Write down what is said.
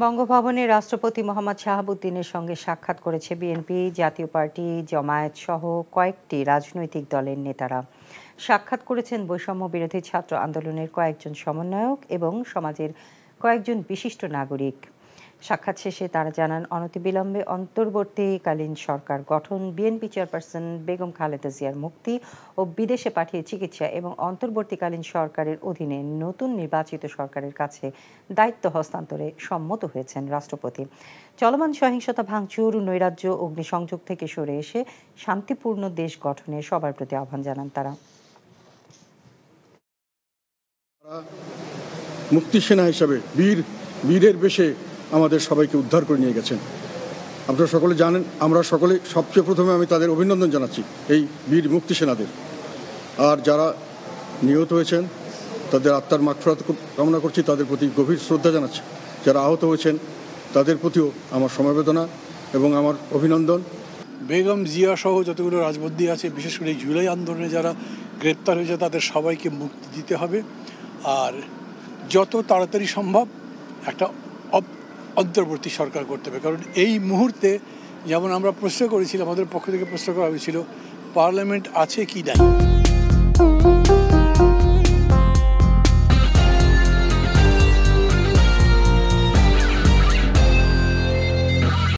বঙ্গভবনে রাষ্ট্রপতি মোহাম্মদ শাহাবুদ্দিনের সঙ্গে সাক্ষাৎ করেছে বিএনপি, জাতীয় পার্টি, জামায়াত সহ কয়েকটি রাজনৈতিক দলের নেতারা। সাক্ষাৎ করেছেন বৈষম্য বিরোধী ছাত্র আন্দোলনের কয়েকজন সমন্বয়ক এবং সমাজের কয়েকজন বিশিষ্ট নাগরিক। সাক্ষাৎ শেষে তারা জানান, অনতিবিলম্বে অন্তর্বর্তীকালীন সরকার গঠন, বিএনপি চেয়ারপারসন বেগম খালেদা জিয়ার মুক্তি ও বিদেশে পাঠিয়ে চিকিৎসা এবং অন্তর্বর্তীকালীন সরকারের অধীনে নতুন নির্বাচিত সরকারের কাছে দায়িত্ব হস্তান্তরে সম্মত হয়েছেন রাষ্ট্রপতি। চলমান সহিংসতা, ভাঙচুর, নৈরাজ্য, অগ্নিসংযোগ থেকে সরে এসে শান্তিপূর্ণ দেশ গঠনে সবার প্রতি আহ্বান জানান তারা। মুক্তি সেনা হিসাবে বীরের বেশে আমাদের সবাইকে উদ্ধার করে নিয়ে গেছেন। আপনারা সকলে জানেন, আমরা সকলে সবচেয়ে প্রথমে আমি তাদের অভিনন্দন জানাচ্ছি, এই বীর মুক্তি সেনাদের। আর যারা নিহত হয়েছেন তাদের আত্মার মাগফিরাত কামনা করছি, তাদের প্রতি গভীর শ্রদ্ধা জানাচ্ছি। যারা আহত হয়েছেন তাদের প্রতিও আমার সমবেদনা এবং আমার অভিনন্দন। বেগম জিয়া সহ যতগুলো রাজবন্দী আছে, বিশেষ করে জুলাই আন্দোলনে যারা গ্রেপ্তার হয়েছে তাদের সবাইকে মুক্তি দিতে হবে। আর যত তাড়াতাড়ি সম্ভব একটা অন্তর্বর্তী সরকার করতে হবে, কারণ এই মুহূর্তে যেমন আমরা প্রশ্ন করেছিলাম, আমাদের পক্ষ থেকে প্রশ্ন করা হয়েছিল পার্লামেন্ট আছে কি নাই।